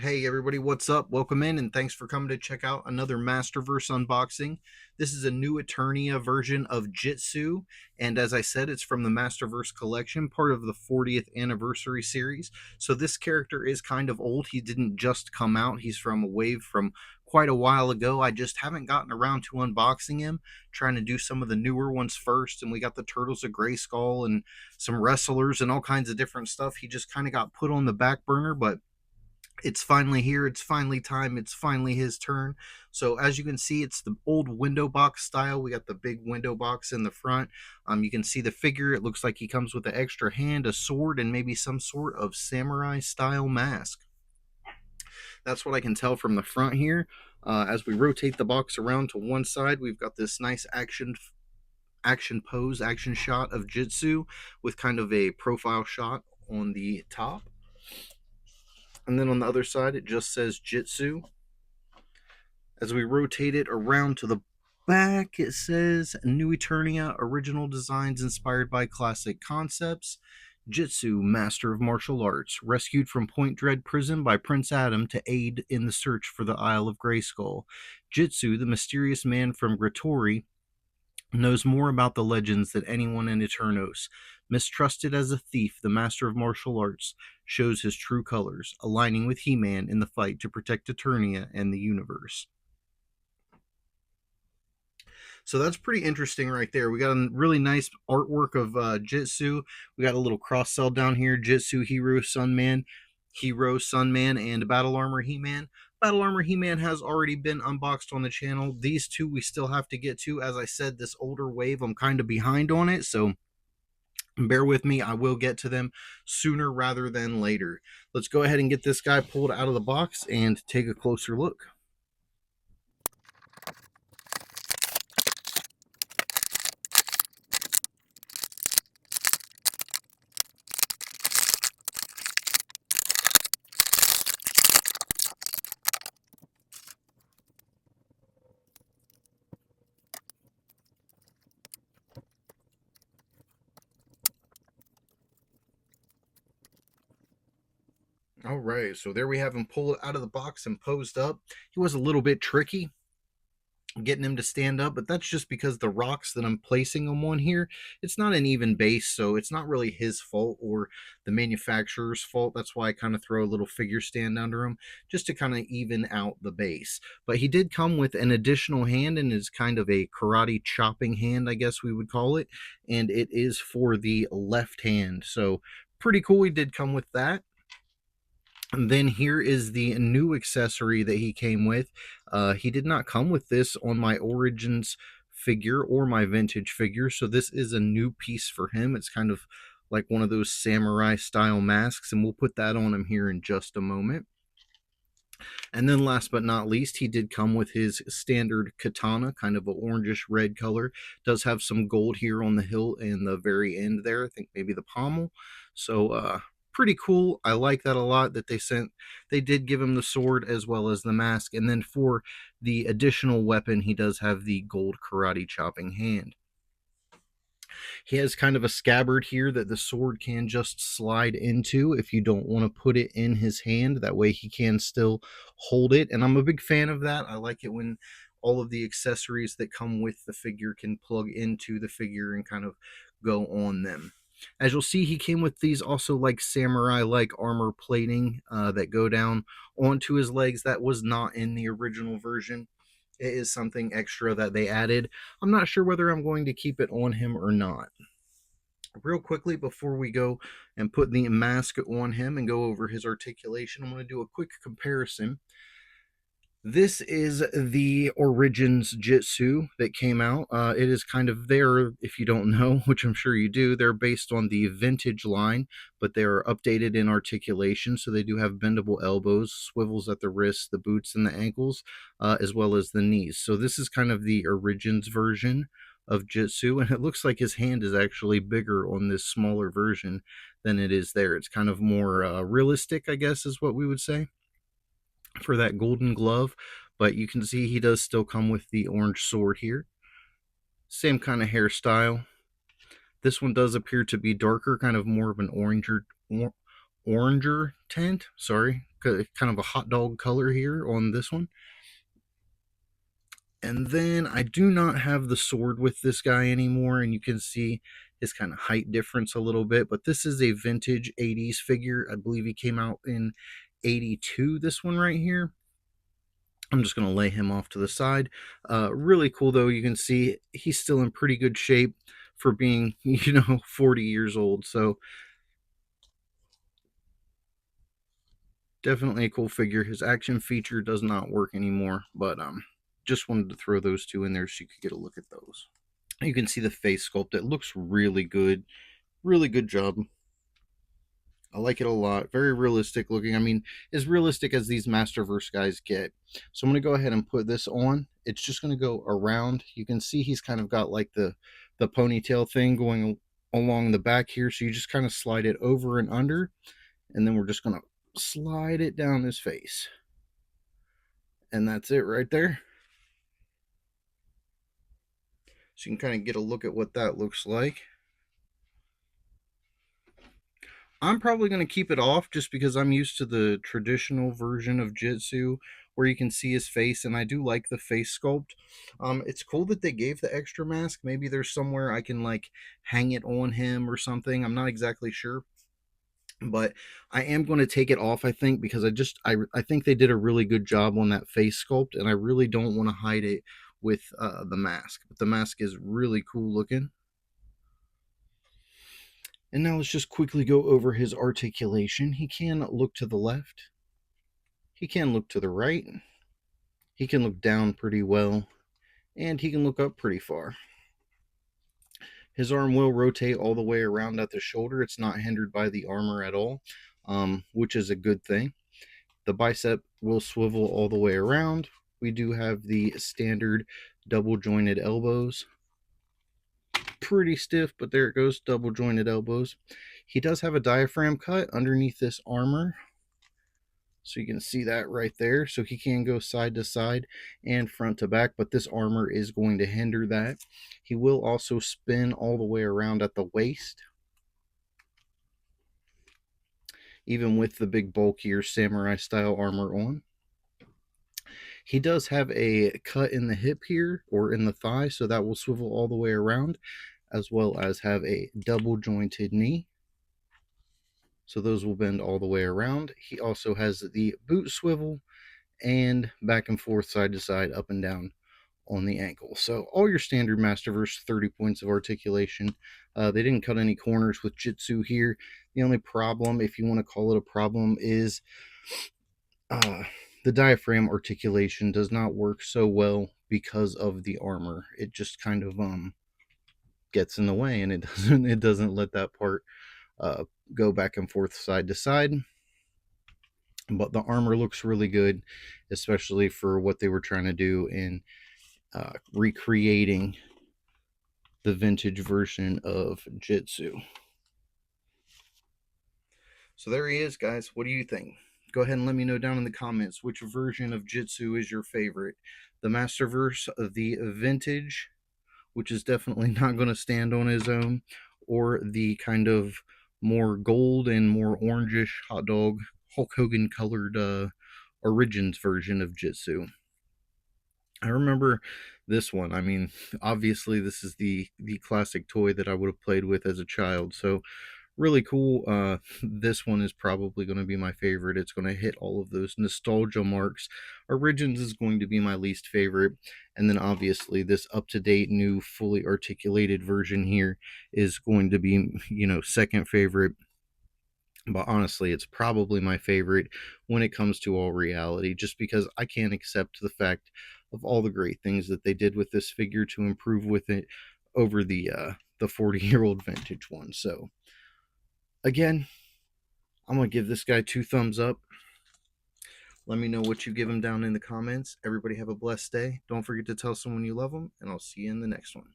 Hey everybody, what's up? Welcome in and thanks for coming to check out another Masterverse unboxing. This is a new Eternia version of Jitsu, and as I said, it's from the Masterverse collection, part of the 40th anniversary series. So this character is kind of old. He didn't just come out. He's from a wave from quite a while ago. I just haven't gotten around to unboxing him, trying to do some of the newer ones first, and we got the Turtles of Grayskull and some wrestlers and all kinds of different stuff. He just kind of got put on the back burner, but it's finally here. It's finally time. It's finally his turn. So as you can see, it's the old window box style. We got the big window box in the front. You can see the figure. It looks like he comes with an extra hand, a sword, and maybe some sort of samurai style mask. That's what I can tell from the front here. As we rotate the box around to one side, we've got this nice action shot of Jitsu with kind of a profile shot on the top. And then on the other side, it just says Jitsu. As we rotate it around to the back, it says New Eternia, original designs inspired by classic concepts. Jitsu, master of martial arts, rescued from Point Dread prison by Prince Adam to aid in the search for the Isle of Grayskull. Jitsu, the mysterious man from Gratori, knows more about the legends than anyone in Eternos. Mistrusted as a thief, the master of martial arts shows his true colors, aligning with He-Man in the fight to protect Eternia and the universe. So that's pretty interesting right there. We got a really nice artwork of Jitsu. We got a little cross cell down here, Jitsu, Hero, Sunman, and Battle Armor He-Man. Battle Armor He-Man has already been unboxed on the channel. These two we still have to get to. As I said, this older wave, I'm kind of behind on it, so bear with me. I will get to them sooner rather than later. Let's go ahead and get this guy pulled out of the box and take a closer look. All right, so there we have him pulled out of the box and posed up. He was a little bit tricky getting him to stand up, but that's just because the rocks that I'm placing him on here, it's not an even base, so it's not really his fault or the manufacturer's fault. That's why I kind of throw a little figure stand under him just to kind of even out the base. But he did come with an additional hand, and is kind of a karate chopping hand, I guess we would call it, and it is for the left hand. So pretty cool. He did come with that. And then here is the new accessory that he came with. He did not come with this on my Origins figure or my vintage figure, so this is a new piece for him. It's kind of like one of those samurai style masks, and we'll put that on him here in just a moment. And then last but not least, he did come with his standard katana, kind of a orangish red color. Does have some gold here on the hilt and the very end there. I think maybe the pommel. So pretty cool. I like that a lot that they did give him the sword as well as the mask. And then for the additional weapon, he does have the gold karate chopping hand. He has kind of a scabbard here that the sword can just slide into if you don't want to put it in his hand. That way he can still hold it. And I'm a big fan of that. I like it when all of the accessories that come with the figure can plug into the figure and kind of go on them. As you'll see, he came with these also like samurai-like armor plating that go down onto his legs. That was not in the original version. It is something extra that they added. I'm not sure whether I'm going to keep it on him or not. Real quickly, before we go and put the mask on him and go over his articulation, I'm going to do a quick comparison. This is the Origins Jitsu that came out. It is kind of there, if you don't know, which I'm sure you do. They're based on the vintage line, but they're updated in articulation. So they do have bendable elbows, swivels at the wrists, the boots, and the ankles, as well as the knees. So this is kind of the Origins version of Jitsu, and it looks like his hand is actually bigger on this smaller version than it is there. It's kind of more realistic, I guess, is what we would say, for that golden glove. But you can see he does still come with the orange sword here. Same kind of hairstyle. This one does appear to be darker, kind of more of an oranger tint. Sorry, kind of a hot dog color here on this one. And then I do not have the sword with this guy anymore, and you can see his kind of height difference a little bit, but this is a vintage 80s figure. I believe he came out in 82, this one right here. I'm just going to lay him off to the side. Really cool, though. You can see he's still in pretty good shape for being, 40 years old. So definitely a cool figure. His action feature does not work anymore, but just wanted to throw those two in there so you could get a look at those. You can see the face sculpt. It looks really good. Really good job. I like it a lot. Very realistic looking. I mean, as realistic as these Masterverse guys get. So I'm going to go ahead and put this on. It's just going to go around. You can see he's kind of got like the ponytail thing going along the back here. So you just kind of slide it over and under. And then we're just going to slide it down his face. And that's it right there. So you can kind of get a look at what that looks like. I'm probably going to keep it off just because I'm used to the traditional version of Jitsu where you can see his face, and I do like the face sculpt. It's cool that they gave the extra mask. Maybe there's somewhere I can like hang it on him or something. I'm not exactly sure. But I am going to take it off, I think, because I think they did a really good job on that face sculpt, and I really don't want to hide it with the mask. But the mask is really cool looking. And now let's just quickly go over his articulation. He can look to the left. He can look to the right. He can look down pretty well. And he can look up pretty far. His arm will rotate all the way around at the shoulder. It's not hindered by the armor at all, which is a good thing. The bicep will swivel all the way around. We do have the standard double jointed elbows. Pretty stiff, but there it goes, double jointed elbows. He does have a diaphragm cut underneath this armor, so you can see that right there. So he can go side to side and front to back, but this armor is going to hinder that. He will also spin all the way around at the waist, even with the big bulkier samurai style armor on. He does have a cut in the hip here, or in the thigh, so that will swivel all the way around, as well as have a double jointed knee. So those will bend all the way around. He also has the boot swivel and back and forth, side to side, up and down on the ankle. So all your standard Masterverse 30 points of articulation. They didn't cut any corners with Jitsu here. The only problem, if you want to call it a problem, is the diaphragm articulation does not work so well because of the armor. It just kind of gets in the way, and it doesn't let that part go back and forth, side to side. But the armor looks really good, especially for what they were trying to do in recreating the vintage version of Jitsu. So there he is, guys. What do you think? Go ahead and let me know down in the comments which version of Jitsu is your favorite. The Masterverse, the vintage, which is definitely not going to stand on his own, or the kind of more gold and more orangish hot dog Hulk Hogan colored Origins version of Jitsu. I remember this one. I mean, obviously this is the classic toy that I would have played with as a child, so really cool. This one is probably going to be my favorite. It's going to hit all of those nostalgia marks. Origins is going to be my least favorite, and then obviously this up-to-date new fully articulated version here is going to be, second favorite. But honestly, it's probably my favorite when it comes to all reality, just because I can't accept the fact of all the great things that they did with this figure to improve with it over the 40-year-old vintage one. So again, I'm going to give this guy 2 thumbs up. Let me know what you give him down in the comments. Everybody have a blessed day. Don't forget to tell someone you love them, and I'll see you in the next one.